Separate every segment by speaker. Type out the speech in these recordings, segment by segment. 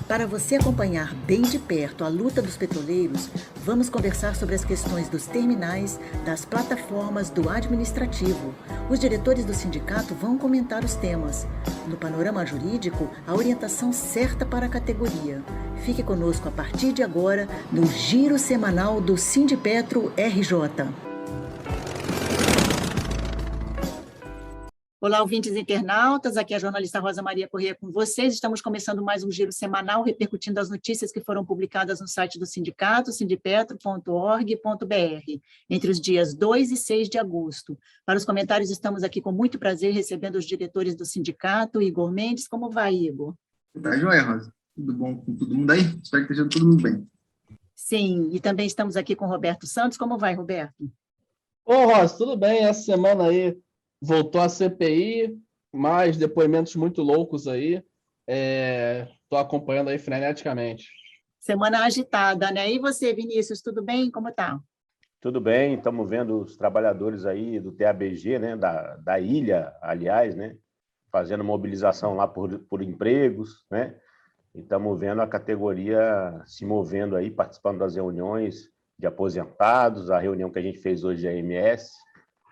Speaker 1: Para você acompanhar bem de perto a luta dos petroleiros, vamos conversar sobre as questões dos terminais, das plataformas, do administrativo. Os diretores do sindicato vão comentar os temas. No panorama jurídico, a orientação certa para a categoria. Fique conosco a partir de agora no Giro Semanal do Sindipetro RJ. Olá, ouvintes internautas, aqui é a jornalista Rosa Maria Corrêa com vocês. Estamos começando mais um giro semanal, repercutindo as notícias que foram publicadas no site do sindicato, sindipetro.org.br, entre os dias 2 e 6 de agosto. Para os comentários, estamos aqui com muito prazer recebendo os diretores do sindicato. Igor Mendes, como vai, Igor?
Speaker 2: Tá joia, Rosa. Tudo bom com todo mundo aí? Espero que esteja todo mundo bem.
Speaker 1: Sim, e também estamos aqui com o Roberto Santos. Como vai, Roberto?
Speaker 3: Ô, Rosa, tudo bem? Essa semana aí voltou a CPI, mais depoimentos muito loucos aí. Estou acompanhando aí freneticamente.
Speaker 1: Semana agitada, né? E você, Vinícius, tudo bem? Como tá?
Speaker 4: Tudo bem, estamos vendo os trabalhadores aí do TABG, né, da ilha, aliás, né, fazendo mobilização lá por empregos, né, e estamos vendo a categoria se movendo aí, participando das reuniões de aposentados, a reunião que a gente fez hoje da AMS,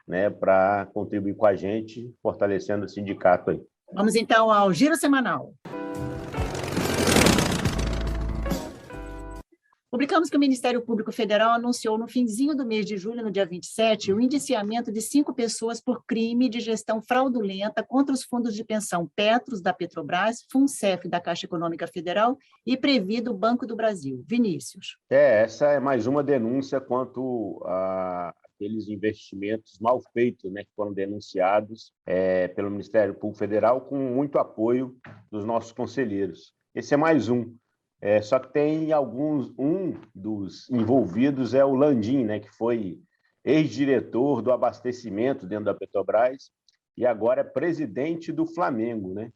Speaker 4: né, para contribuir com a gente, fortalecendo o sindicato aí.
Speaker 1: Vamos então ao Giro Semanal. Publicamos que o Ministério Público Federal anunciou no finzinho do mês de julho, no dia 27, o indiciamento de 5 pessoas por crime de gestão fraudulenta contra os fundos de pensão Petros, da Petrobras, FUNCEF, da Caixa Econômica Federal e Previ, do Banco do Brasil. Vinícius.
Speaker 4: Essa é mais uma denúncia quanto a aqueles investimentos mal feitos, né, que foram denunciados pelo Ministério Público Federal, com muito apoio dos nossos conselheiros. Esse é mais um. Só que tem um dos envolvidos é o Landim, né, que foi ex-diretor do abastecimento dentro da Petrobras e agora é presidente do Flamengo, né?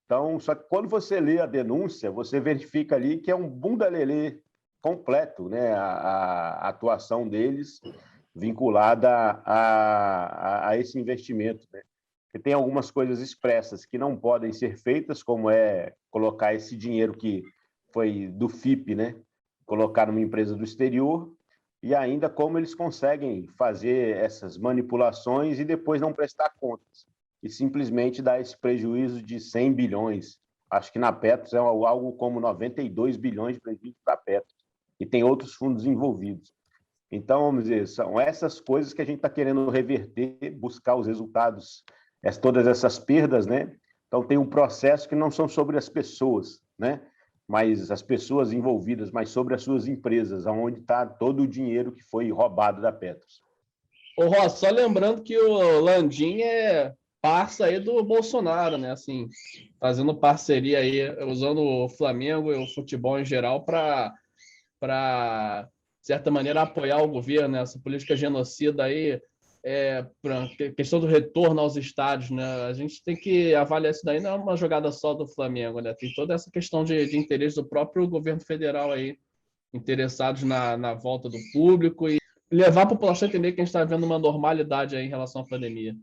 Speaker 4: Então, só que quando você lê a denúncia, você verifica ali que é um bunda-lelê completo, né, a atuação deles vinculada a esse investimento, né? Porque tem algumas coisas expressas que não podem ser feitas, como colocar esse dinheiro que foi do FIP, né, colocar numa empresa do exterior, e ainda como eles conseguem fazer essas manipulações e depois não prestar contas, e simplesmente dar esse prejuízo de 100 bilhões. Acho que na Petros é algo como 92 bilhões de prejuízo para a Petros, e tem outros fundos envolvidos. Então, vamos dizer, são essas coisas que a gente está querendo reverter, buscar os resultados, todas essas perdas, né? Então, tem um processo que não são sobre as pessoas, né? Mas as pessoas envolvidas, mas sobre as suas empresas, onde está todo o dinheiro que foi roubado da Petros.
Speaker 3: Ô, Ross, só lembrando que o Landim é parça aí do Bolsonaro, né? Assim, fazendo parceria aí, usando o Flamengo e o futebol em geral para, de certa maneira, apoiar o governo, né? Essa política genocida aí, para questão do retorno aos estádios, né? A gente tem que avaliar isso daí, não é uma jogada só do Flamengo, né? Tem toda essa questão de interesse do próprio governo federal aí, interessados na volta do público e levar a população a entender que a gente está vendo uma normalidade aí em relação à pandemia.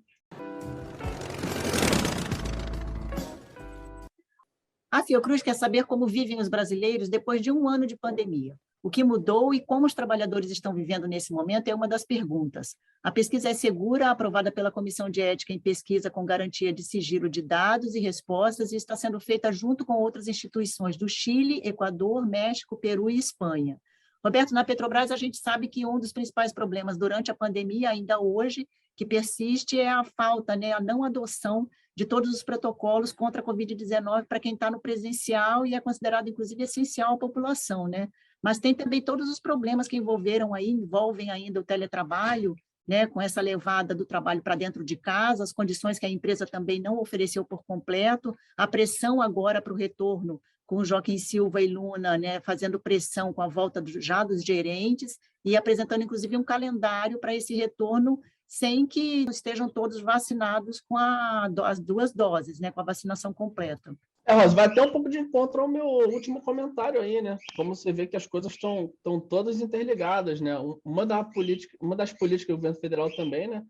Speaker 1: A Fiocruz quer saber como vivem os brasileiros depois de um ano de pandemia. O que mudou e como os trabalhadores estão vivendo nesse momento é uma das perguntas. A pesquisa é segura, aprovada pela Comissão de Ética em Pesquisa com garantia de sigilo de dados e respostas e está sendo feita junto com outras instituições do Chile, Equador, México, Peru e Espanha. Roberto, na Petrobras a gente sabe que um dos principais problemas durante a pandemia, ainda hoje, que persiste é a falta, né, a não adoção de todos os protocolos contra a Covid-19 para quem está no presencial e é considerado, inclusive, essencial à população, né? Mas tem também todos os problemas que envolvem ainda o teletrabalho, né, com essa levada do trabalho para dentro de casa, as condições que a empresa também não ofereceu por completo, a pressão agora para o retorno, com o Joaquim Silva e Luna, né, fazendo pressão com a volta já dos gerentes e apresentando, inclusive, um calendário para esse retorno sem que estejam todos vacinados com as 2 doses, né, com a vacinação completa.
Speaker 3: Rosa, vai até um pouco de encontro ao meu último comentário aí, né? Como você vê que as coisas estão todas interligadas, né? Uma das políticas do governo federal também, né?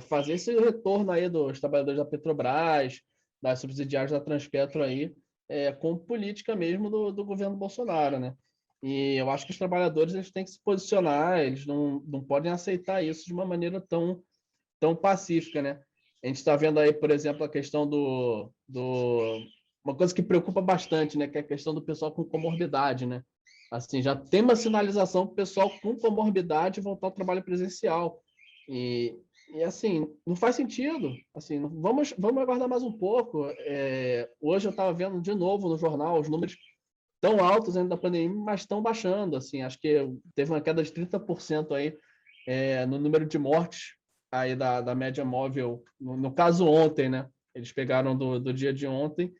Speaker 3: Fazer esse retorno aí dos trabalhadores da Petrobras, das subsidiárias da Transpetro aí, como política mesmo do governo Bolsonaro, né? E eu acho que os trabalhadores eles têm que se posicionar, eles não podem aceitar isso de uma maneira tão pacífica, né? A gente está vendo aí, por exemplo, a questão uma coisa que preocupa bastante, né? Que é a questão do pessoal com comorbidade, né? Assim, já tem uma sinalização para o pessoal com comorbidade voltar ao trabalho presencial. E assim, não faz sentido. Assim, vamos aguardar mais um pouco. Hoje eu estava vendo de novo no jornal os números tão altos ainda da pandemia, mas estão baixando. Assim, acho que teve uma queda de 30% aí no número de mortes aí da média móvel, no caso ontem, né? Eles pegaram do dia de ontem.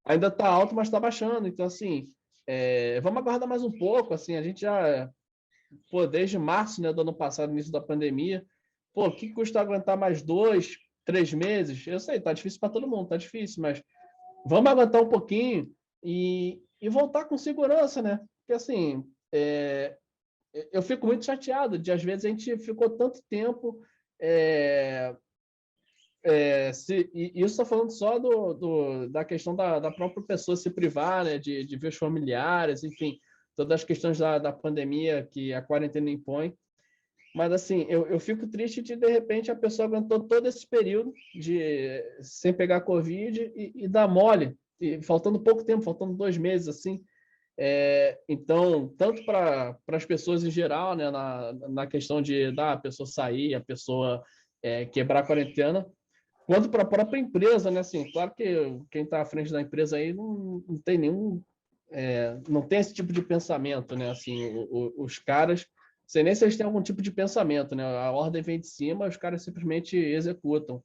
Speaker 3: Ainda está alto, mas está baixando. Então, assim, vamos aguardar mais um pouco. Assim, a gente já, desde março, né, do ano passado, início da pandemia, o que custa aguentar mais 2, 3 meses? Eu sei, tá difícil para todo mundo, tá difícil, mas vamos aguentar um pouquinho e voltar com segurança, né? Porque, assim, eu fico muito chateado de, às vezes, a gente ficou tanto tempo. E isso está falando só da questão da própria pessoa se privar, né, de ver os familiares, enfim, todas as questões da pandemia que a quarentena impõe. Mas, assim, eu fico triste de repente, a pessoa aguentou todo esse período sem pegar Covid e dar mole, e faltando pouco tempo, faltando 2 meses, assim. Então, tanto para as pessoas em geral, né, na questão da pessoa sair, a pessoa quebrar a quarentena, quanto para a própria empresa, né? Assim, claro que quem está à frente da empresa aí não tem não tem esse tipo de pensamento, né? Assim, os caras, sei nem se eles têm algum tipo de pensamento, né? A ordem vem de cima, os caras simplesmente executam.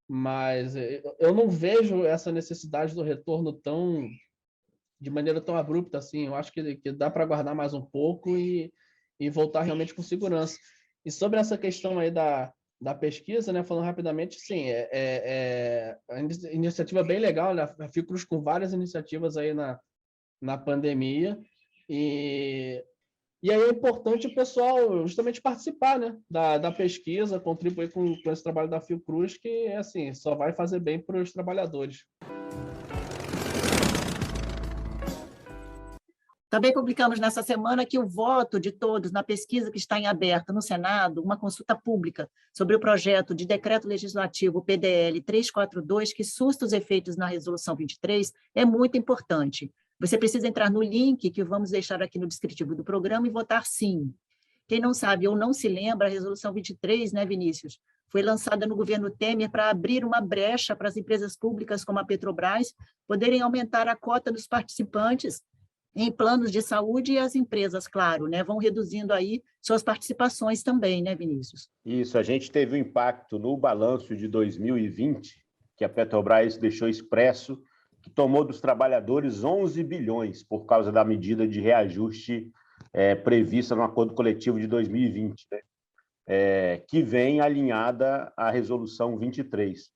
Speaker 3: Mas eu não vejo essa necessidade do retorno de maneira tão abrupta assim. Eu acho que dá para aguardar mais um pouco e voltar realmente com segurança. E sobre essa questão aí da pesquisa, né, falando rapidamente, sim, a iniciativa é bem legal, né? A Fiocruz com várias iniciativas aí na pandemia, e aí é importante o pessoal justamente participar, né, da pesquisa, contribuir com esse trabalho da Fiocruz, que assim, só vai fazer bem para os trabalhadores.
Speaker 1: Também publicamos nessa semana que o voto de todos na pesquisa que está em aberto no Senado, uma consulta pública sobre o projeto de decreto legislativo PDL 342, que susta os efeitos na Resolução 23, é muito importante. Você precisa entrar no link que vamos deixar aqui no descritivo do programa e votar sim. Quem não sabe ou não se lembra, a Resolução 23, né, Vinícius, foi lançada no governo Temer para abrir uma brecha para as empresas públicas como a Petrobras poderem aumentar a cota dos participantes em planos de saúde, e as empresas, claro, né, vão reduzindo aí suas participações também, né, Vinícius?
Speaker 4: Isso, a gente teve um impacto no balanço de 2020, que a Petrobras deixou expresso, que tomou dos trabalhadores 11 bilhões por causa da medida de reajuste prevista no acordo coletivo de 2020, né? Que vem alinhada à resolução 23.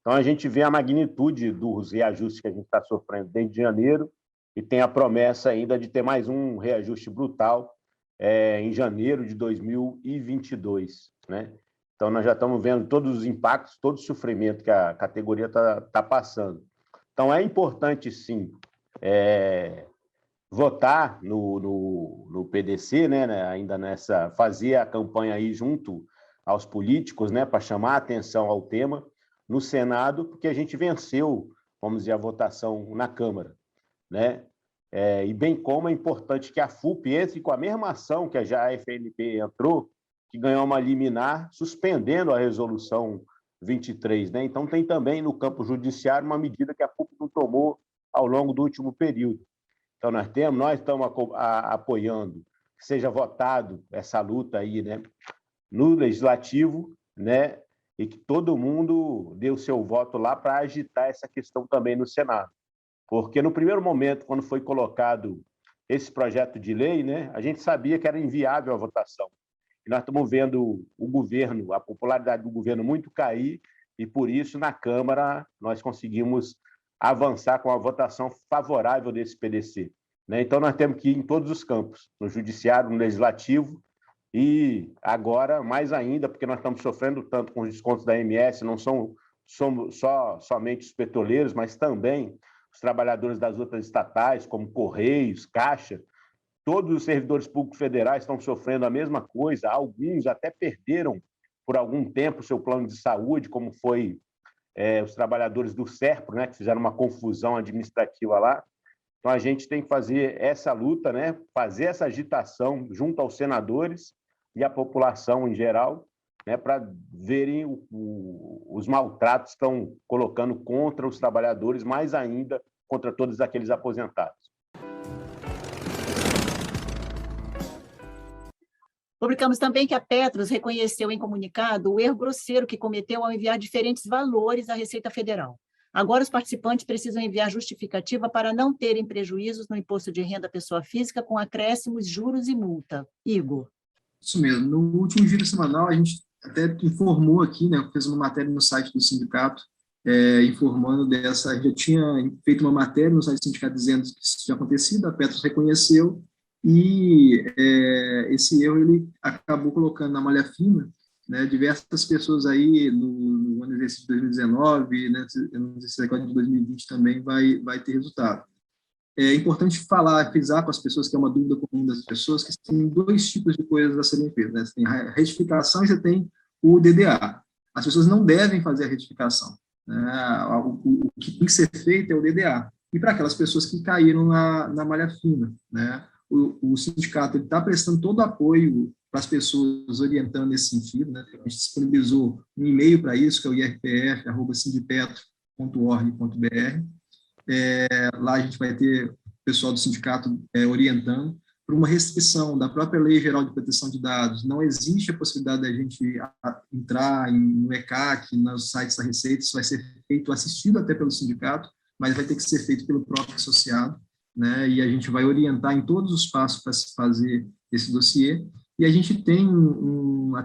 Speaker 4: Então, a gente vê a magnitude dos reajustes que a gente está sofrendo desde janeiro, e tem a promessa ainda de ter mais um reajuste brutal em janeiro de 2022, né? Então, nós já estamos vendo todos os impactos, todo o sofrimento que a categoria está passando. Então, é importante, sim, votar no PDC, né? Ainda fazer a campanha aí junto aos políticos, né? Para chamar a atenção ao tema no Senado, porque a gente venceu, vamos dizer, a votação na Câmara, né? E bem como é importante que a FUP entre com a mesma ação que a FNP entrou, que ganhou uma liminar suspendendo a resolução 23, né? Então, tem também no campo judiciário uma medida que a FUP não tomou ao longo do último período. Então, nós estamos apoiando que seja votado essa luta aí, né, no Legislativo, né, e que todo mundo dê o seu voto lá para agitar essa questão também no Senado. Porque no primeiro momento, quando foi colocado esse projeto de lei, né, a gente sabia que era inviável a votação. E nós estamos vendo o governo, a popularidade do governo muito cair, e por isso, na Câmara, nós conseguimos avançar com a votação favorável desse PDC, né? Então, nós temos que ir em todos os campos, no Judiciário, no Legislativo, e agora, mais ainda, porque nós estamos sofrendo tanto com os descontos da AMS, não são somente os petroleiros, mas também os trabalhadores das outras estatais, como Correios, Caixa, todos os servidores públicos federais estão sofrendo a mesma coisa, alguns até perderam por algum tempo o seu plano de saúde, como foi os trabalhadores do SERPRO, né, que fizeram uma confusão administrativa lá. Então, a gente tem que fazer essa luta, né, fazer essa agitação junto aos senadores e à população em geral, né, para verem os maltratos que estão colocando contra os trabalhadores, mais ainda contra todos aqueles aposentados.
Speaker 1: Publicamos também que a Petros reconheceu em comunicado o erro grosseiro que cometeu ao enviar diferentes valores à Receita Federal. Agora, os participantes precisam enviar justificativa para não terem prejuízos no imposto de renda pessoa física com acréscimos, juros e multa. Igor.
Speaker 2: Isso mesmo. No último giro semanal, a gente até informou aqui, né, fez uma matéria no site do sindicato, informando dessa. A gente já tinha feito uma matéria no site do sindicato dizendo que isso tinha acontecido, a Petros reconheceu, e esse erro ele acabou colocando na malha fina, né, diversas pessoas aí no ano de exercício de 2019, né, no exercício de 2020 também vai ter resultado. É importante frisar para as pessoas, que é uma dúvida comum das pessoas, que tem dois tipos de coisas a serem feitas, né? Você tem a retificação e você tem o DDA. As pessoas não devem fazer a retificação, né? O que tem que ser feito é o DDA. E para aquelas pessoas que caíram na malha fina, né? O sindicato está prestando todo o apoio para as pessoas, orientando nesse sentido, né? A gente disponibilizou um e-mail para isso, que é o irpf@sindipetro.org.br. Lá a gente vai ter o pessoal do sindicato orientando para uma restrição da própria Lei Geral de Proteção de Dados. Não existe a possibilidade da gente entrar no ECAC, nos sites da Receita, isso vai ser feito, assistido até pelo sindicato, mas vai ter que ser feito pelo próprio associado, né? E a gente vai orientar em todos os passos para se fazer esse dossiê, e a gente tem vai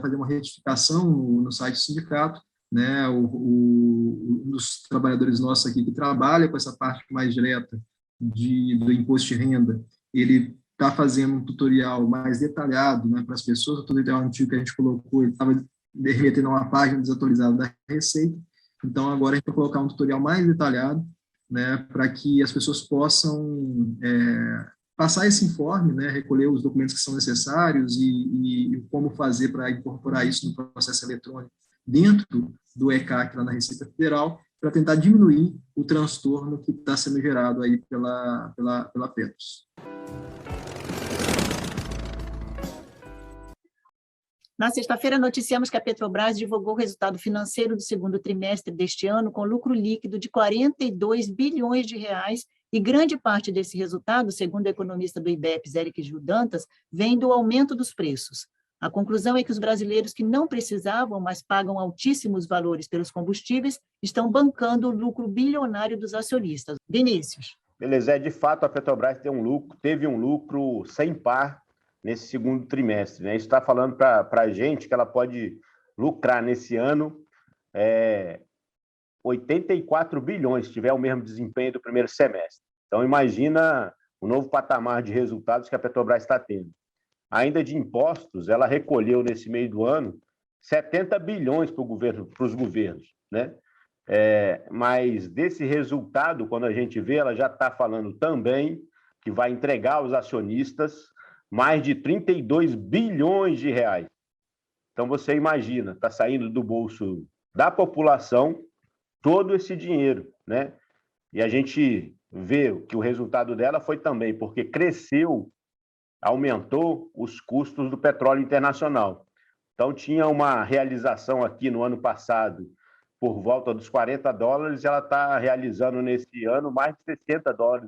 Speaker 2: fazer uma retificação no site do sindicato, né? Um dos trabalhadores nossos aqui que trabalha com essa parte mais direta do imposto de renda, ele está fazendo um tutorial mais detalhado, né, para as pessoas. O tutorial antigo que a gente colocou, ele estava remetendo a uma página desatualizada da Receita, então agora a gente vai colocar um tutorial mais detalhado, né, para que as pessoas possam passar esse informe, né, recolher os documentos que são necessários e como fazer para incorporar isso no processo eletrônico dentro do ECAC lá na Receita Federal, para tentar diminuir o transtorno que está sendo gerado aí pela Petros.
Speaker 1: Na sexta-feira, noticiamos que a Petrobras divulgou o resultado financeiro do segundo trimestre deste ano, com lucro líquido de 42 bilhões de reais, e grande parte desse resultado, segundo o economista do IBEPS, Éric Gil Dantas, vem do aumento dos preços. A conclusão é que os brasileiros que não precisavam, mas pagam altíssimos valores pelos combustíveis, estão bancando o lucro bilionário dos acionistas. Vinícius.
Speaker 4: Beleza, de fato a Petrobras teve um lucro sem par nesse segundo trimestre, né? Isso está falando para a gente que ela pode lucrar nesse ano 84 bilhões, se tiver o mesmo desempenho do primeiro semestre. Então, imagina o novo patamar de resultados que a Petrobras está tendo. Ainda de impostos, ela recolheu nesse meio do ano 70 bilhões para os governos, né? Mas desse resultado, quando a gente vê, ela já está falando também que vai entregar aos acionistas mais de 32 bilhões de reais. Então, você imagina, está saindo do bolso da população todo esse dinheiro, né? E a gente vê que o resultado dela foi também porque aumentou os custos do petróleo internacional. Então, tinha uma realização aqui no ano passado por volta dos $40, e ela está realizando nesse ano mais de $60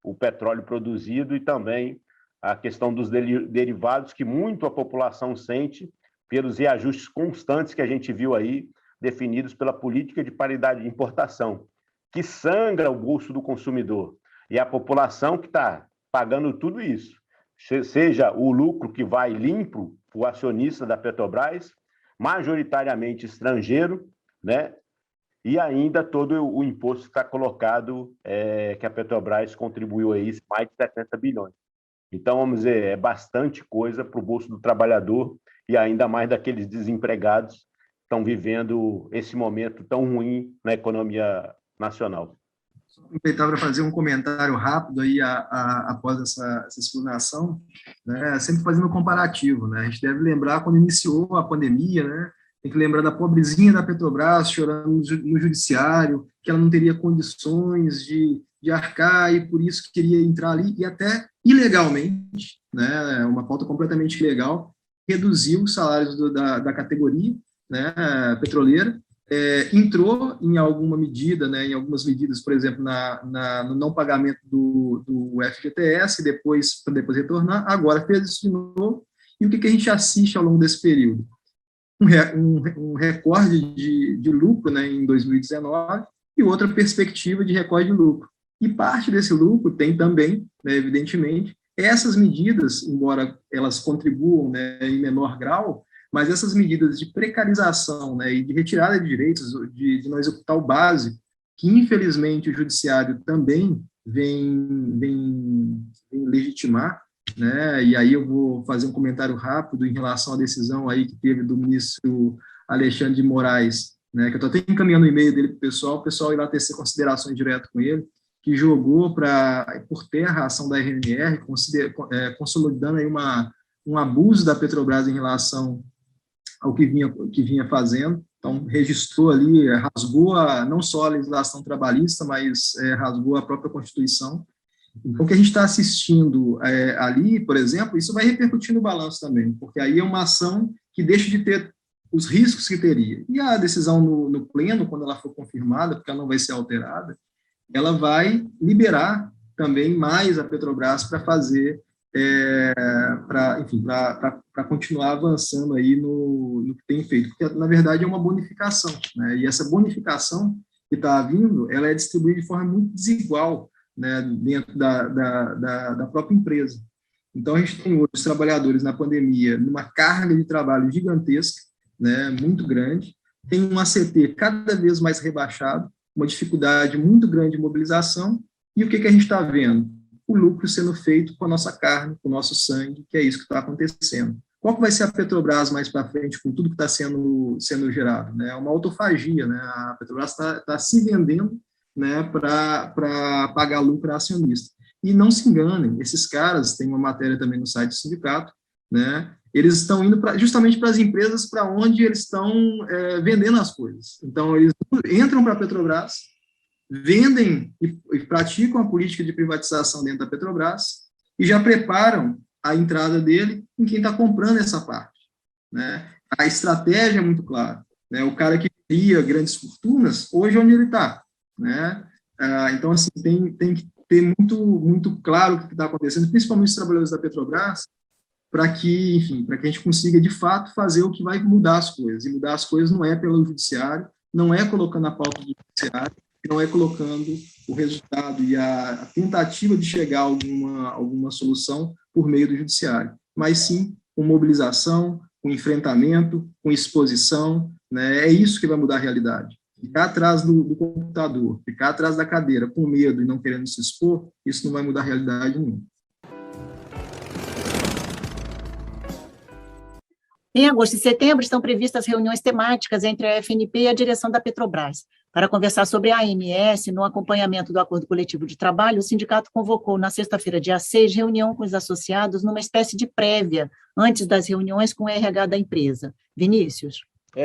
Speaker 4: o petróleo produzido, e também a questão dos derivados, que muito a população sente pelos reajustes constantes que a gente viu aí, definidos pela política de paridade de importação, que sangra o bolso do consumidor. E a população que está pagando tudo isso, seja o lucro que vai limpo para o acionista da Petrobras, majoritariamente estrangeiro, né? E ainda todo o imposto que está colocado, que a Petrobras contribuiu aí, mais de 70 bilhões. Então, vamos dizer, é bastante coisa para o bolso do trabalhador, e ainda mais daqueles desempregados que estão vivendo esse momento tão ruim na economia nacional.
Speaker 2: Aproveitar para fazer um comentário rápido aí após essa explanação, né, sempre fazendo um comparativo, né, a gente deve lembrar quando iniciou a pandemia, né, tem que lembrar da pobrezinha da Petrobras chorando no judiciário, que ela não teria condições de arcar e por isso queria entrar ali e até ilegalmente, né, uma pauta completamente ilegal, reduziu os salários da categoria, né, petroleira, entrou em alguma medida, né, em algumas medidas, por exemplo, no não pagamento do FGTS, para depois retornar, agora fez isso de novo, e o que a gente assiste ao longo desse período? Um recorde de lucro, né, em 2019 e outra perspectiva de recorde de lucro. E parte desse lucro tem também, né, evidentemente, essas medidas, embora elas contribuam, né, em menor grau, mas essas medidas de precarização, né, e de retirada de direitos, de não executar o básico, que infelizmente o judiciário também vem legitimar, né, e aí eu vou fazer um comentário rápido em relação à decisão aí que teve do ministro Alexandre de Moraes, né, que eu estou até encaminhando o e-mail dele para o pessoal ir lá tecer considerações direto com ele, que jogou por terra a ação da RMR, consolidando aí um abuso da Petrobras em relação ao que vinha fazendo. Então, registrou ali, rasgou não só a legislação trabalhista, mas rasgou a própria Constituição. Então, o que a gente está assistindo ali, por exemplo, isso vai repercutir no balanço também, porque aí é uma ação que deixa de ter os riscos que teria. E a decisão no pleno, quando ela for confirmada, porque ela não vai ser alterada, ela vai liberar também mais a Petrobras para fazer, para continuar avançando aí no que tem feito, porque, na verdade, é uma bonificação, né? E essa bonificação que está vindo, ela é distribuída de forma muito desigual, né, dentro da própria empresa. Então, a gente tem hoje os trabalhadores na pandemia numa carga de trabalho gigantesca, né, muito grande, tem um ACT cada vez mais rebaixado, uma dificuldade muito grande de mobilização, e o que a gente está vendo? O lucro sendo feito com a nossa carne, com o nosso sangue, que é isso que está acontecendo. Qual que vai ser a Petrobras mais para frente com tudo que está sendo gerado? Né? É uma autofagia, né? A Petrobras está se vendendo, né, para pagar lucro a acionista. E não se enganem, esses caras, tem uma matéria também no site do sindicato, né, eles estão indo justamente para as empresas para onde eles estão vendendo as coisas. Então, eles entram para a Petrobras, vendem e praticam a política de privatização dentro da Petrobras e já preparam a entrada dele em quem está comprando essa parte, né? A estratégia é muito clara, né? O cara que cria grandes fortunas, hoje onde ele está, né? Então, assim, tem que ter muito claro o que está acontecendo, principalmente os trabalhadores da Petrobras, para que a gente consiga, de fato, fazer o que vai mudar as coisas. E mudar as coisas não é pelo judiciário, não é colocando a pauta do judiciário, não é colocando o resultado e a tentativa de chegar a alguma solução por meio do judiciário, mas sim com mobilização, com enfrentamento, com exposição, né? É isso que vai mudar a realidade. Ficar atrás do computador, ficar atrás da cadeira com medo e não querendo se expor, isso não vai mudar a realidade nenhuma.
Speaker 1: Em agosto e setembro estão previstas reuniões temáticas entre a FNP e a direção da Petrobras. Para conversar sobre a AMS, no acompanhamento do Acordo Coletivo de Trabalho, o sindicato convocou na sexta-feira, dia 6, reunião com os associados numa espécie de prévia, antes das reuniões com o RH da empresa. Vinícius?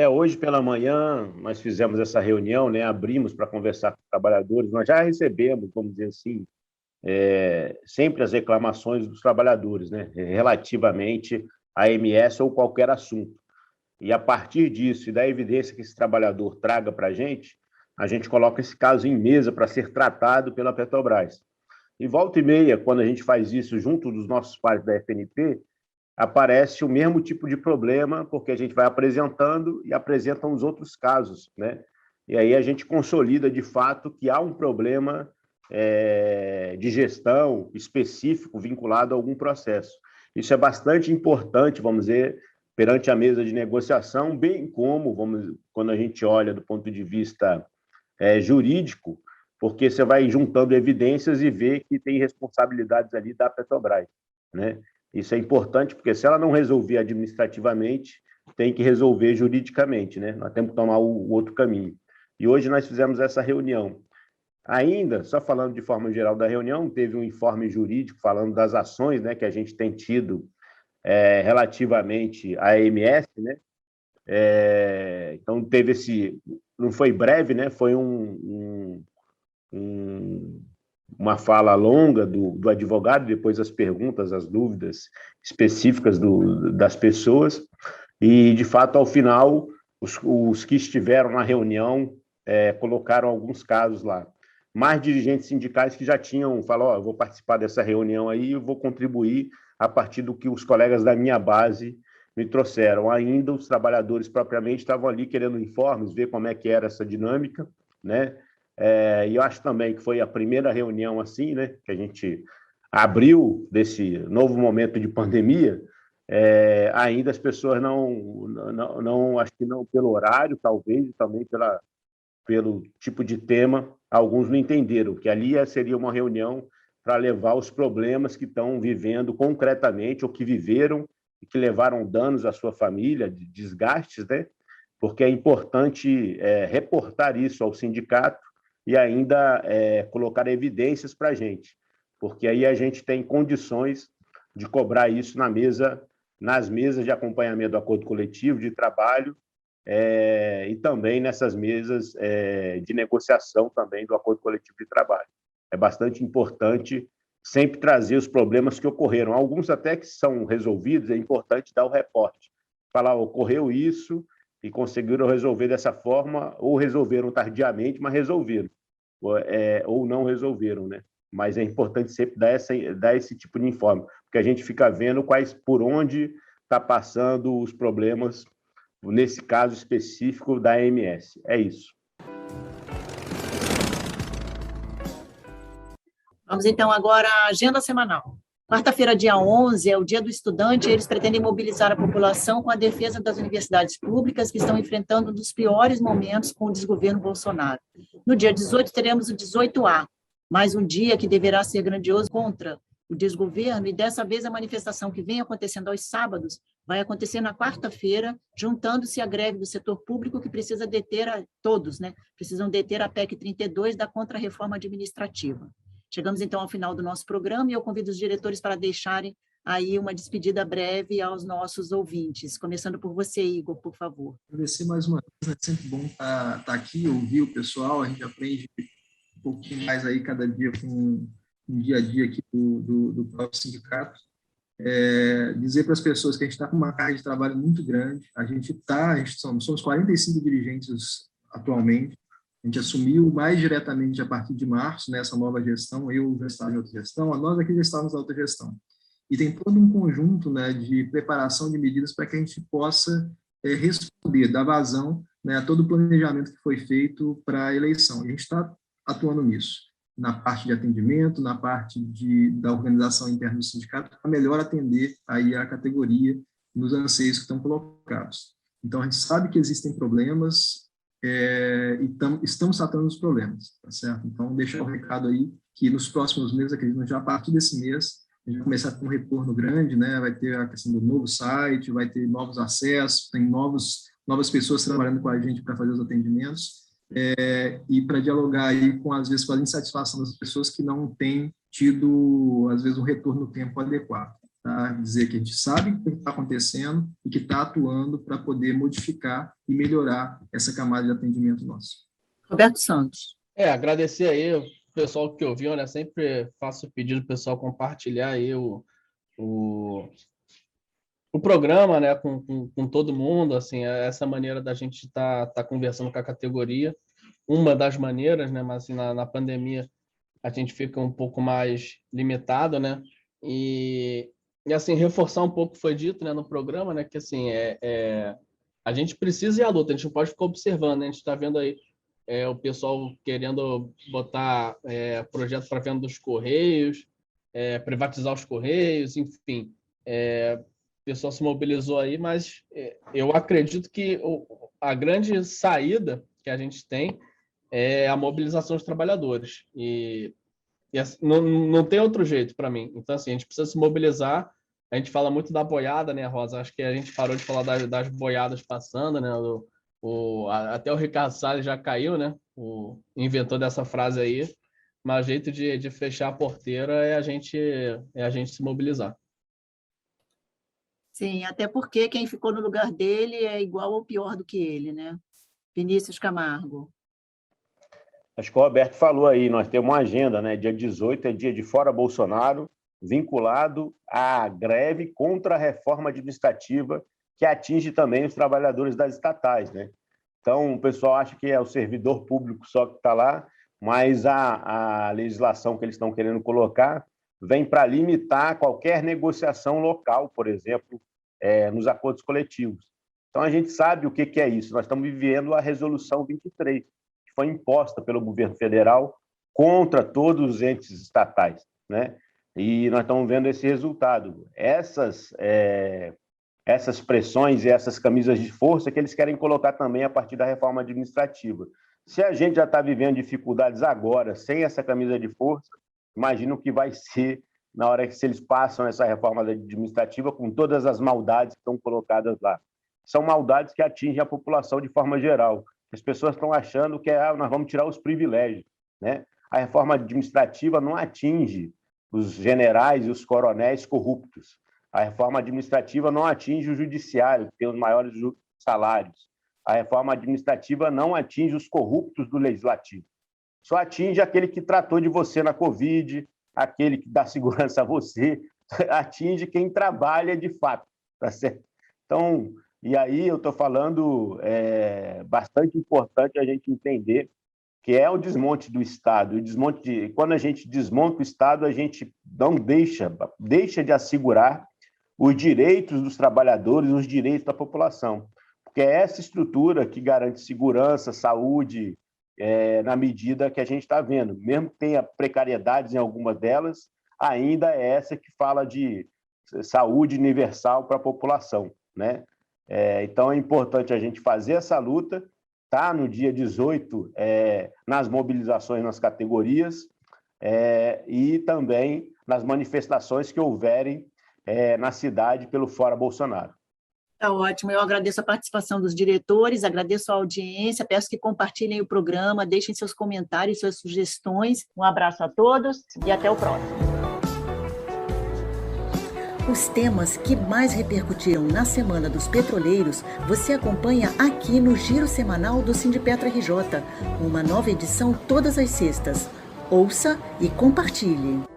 Speaker 4: Hoje pela manhã nós fizemos essa reunião, né, abrimos para conversar com os trabalhadores, nós já recebemos, vamos dizer assim, sempre as reclamações dos trabalhadores, né, relativamente à AMS ou qualquer assunto. E a partir disso e da evidência que esse trabalhador traga para a gente coloca esse caso em mesa para ser tratado pela Petrobras. E volta e meia, quando a gente faz isso junto dos nossos pares da FNP, aparece o mesmo tipo de problema, porque a gente vai apresentando e apresentam os outros casos, né? E aí a gente consolida de fato que há um problema de gestão específico vinculado a algum processo. Isso é bastante importante, vamos dizer, perante a mesa de negociação, bem como, quando a gente olha do ponto de vista jurídico, porque você vai juntando evidências e vê que tem responsabilidades ali da Petrobras, né? Isso é importante, porque se ela não resolver administrativamente, tem que resolver juridicamente, né? Nós temos que tomar o outro caminho. E hoje nós fizemos essa reunião. Ainda, só falando de forma geral da reunião, teve um informe jurídico falando das ações, né, que a gente tem tido relativamente à AMS, né? Então, teve não foi breve, né? Foi uma fala longa do advogado, depois as perguntas, as dúvidas específicas das pessoas, e, de fato, ao final, os que estiveram na reunião colocaram alguns casos lá. Mais dirigentes sindicais que já tinham falado, eu vou participar dessa reunião aí, eu vou contribuir a partir do que os colegas da minha base me trouxeram. Ainda os trabalhadores propriamente estavam ali querendo informes, ver como é que era essa dinâmica, né? E eu acho também que foi a primeira reunião assim, né, que a gente abriu desse novo momento de pandemia. Ainda as pessoas não, acho que não pelo horário, talvez, e também pelo tipo de tema, alguns não entenderam que ali seria uma reunião para levar os problemas que estão vivendo concretamente, ou que viveram e que levaram danos à sua família, de desgastes, né? Porque é importante reportar isso ao sindicato e ainda colocar evidências para a gente, porque aí a gente tem condições de cobrar isso nas mesas de acompanhamento do acordo coletivo de trabalho, e também nessas mesas de negociação também do acordo coletivo de trabalho. É bastante importante sempre trazer os problemas que ocorreram. Alguns até que são resolvidos, é importante dar o reporte. Falar, ocorreu isso e conseguiram resolver dessa forma, ou resolveram tardiamente, mas resolveram. Ou não resolveram, né? Mas é importante sempre dar esse tipo de informe, porque a gente fica vendo por onde está passando os problemas, nesse caso específico da AMS. É isso.
Speaker 1: Vamos, então, agora à agenda semanal. Quarta-feira, dia 11, é o Dia do Estudante, e eles pretendem mobilizar a população com a defesa das universidades públicas, que estão enfrentando um dos piores momentos com o desgoverno Bolsonaro. No dia 18, teremos o 18A, mais um dia que deverá ser grandioso contra o desgoverno, e dessa vez a manifestação que vem acontecendo aos sábados vai acontecer na quarta-feira, juntando-se à greve do setor público, que precisa deter todos, né? Precisam deter a PEC 32 da Contra-Reforma Administrativa. Chegamos, então, ao final do nosso programa, e eu convido os diretores para deixarem aí uma despedida breve aos nossos ouvintes. Começando por você, Igor, por favor.
Speaker 2: Agradecer mais uma vez, é sempre bom estar aqui, ouvir o pessoal, a gente aprende um pouquinho mais aí cada dia com um dia a dia aqui do próprio sindicato. Dizer para as pessoas que a gente está com uma carga de trabalho muito grande, somos 45 dirigentes atualmente. A gente assumiu mais diretamente a partir de março, nessa nova gestão, eu já estava em outra gestão, nós aqui já estávamos na outra gestão. E tem todo um conjunto, né, de preparação de medidas para que a gente possa responder, dar vazão, né, a todo o planejamento que foi feito para a eleição. E a gente está atuando nisso, na parte de atendimento, na parte da organização interna do sindicato, para melhor atender aí a categoria nos anseios que estão colocados. Então, a gente sabe que existem problemas, estamos tratando os problemas, tá certo? Então, deixar o recado aí que nos próximos meses, acredito, já a partir desse mês, a gente vai começar a ter um retorno grande, né? Vai ter a questão do novo site, vai ter novos acessos, tem novas pessoas trabalhando com a gente para fazer os atendimentos, e para dialogar aí às vezes, com a insatisfação das pessoas que não têm tido, às vezes, um retorno no tempo adequado. Tá? Dizer que a gente sabe o que está acontecendo e que está atuando para poder modificar e melhorar essa camada de atendimento nosso.
Speaker 1: Roberto Santos.
Speaker 3: Agradecer aí o pessoal que ouviu, né? Sempre faço o pedido do pessoal compartilhar aí o programa, né? Com todo mundo, assim, essa maneira da gente tá conversando com a categoria, uma das maneiras, né? Mas assim, na pandemia a gente fica um pouco mais limitado, né? E assim, reforçar um pouco o que foi dito, né, no programa, né, que assim, a gente precisa ir à luta, a gente não pode ficar observando, né? A gente está vendo aí o pessoal querendo botar projetos para venda dos Correios, privatizar os Correios, enfim, o pessoal se mobilizou aí, mas eu acredito que a grande saída que a gente tem é a mobilização dos trabalhadores, e assim, não tem outro jeito para mim. Então, assim, a gente precisa se mobilizar. A gente fala muito da boiada, né, Rosa? Acho que a gente parou de falar das boiadas passando, né? Até o Ricardo Salles já caiu, né? Inventou dessa frase aí. Mas o jeito de fechar a porteira é a gente se mobilizar.
Speaker 1: Sim, até porque quem ficou no lugar dele é igual ou pior do que ele, né? Vinícius Camargo.
Speaker 4: Acho que o Roberto falou aí, nós temos uma agenda, né? Dia 18 é dia de Fora Bolsonaro, vinculado à greve contra a reforma administrativa que atinge também os trabalhadores das estatais, né? Então, o pessoal acha que é o servidor público só que está lá, mas a legislação que eles estão querendo colocar vem para limitar qualquer negociação local, por exemplo, nos acordos coletivos. Então, a gente sabe o que é isso. Nós estamos vivendo a Resolução 23, que foi imposta pelo governo federal contra todos os entes estatais, né? E nós estamos vendo esse resultado. Essas pressões e essas camisas de força que eles querem colocar também a partir da reforma administrativa. Se a gente já está vivendo dificuldades agora, sem essa camisa de força, imagina o que vai ser na hora que eles passam essa reforma administrativa com todas as maldades que estão colocadas lá. São maldades que atingem a população de forma geral. As pessoas estão achando que nós vamos tirar os privilégios, né? A reforma administrativa não atinge os generais e os coronéis corruptos. A reforma administrativa não atinge o judiciário, que tem os maiores salários. A reforma administrativa não atinge os corruptos do legislativo. Só atinge aquele que tratou de você na Covid, aquele que dá segurança a você, atinge quem trabalha de fato, tá certo? Então, e aí eu estou falando, bastante importante a gente entender que é o desmonte do Estado. Quando a gente desmonta o Estado, a gente não deixa de assegurar os direitos dos trabalhadores, os direitos da população. Porque é essa estrutura que garante segurança, saúde, na medida que a gente está vendo. Mesmo que tenha precariedades em algumas delas, ainda é essa que fala de saúde universal para a população, né? Então, é importante a gente fazer essa luta, tá? No dia 18, nas mobilizações nas categorias, e também nas manifestações que houverem na cidade pelo Fora Bolsonaro.
Speaker 1: Tá ótimo, eu agradeço a participação dos diretores, agradeço a audiência, peço que compartilhem o programa, deixem seus comentários, suas sugestões. Um abraço a todos e até o próximo.
Speaker 5: Os temas que mais repercutiram na Semana dos Petroleiros, você acompanha aqui no Giro Semanal do Sindipetra RJ, uma nova edição todas as sextas. Ouça e compartilhe.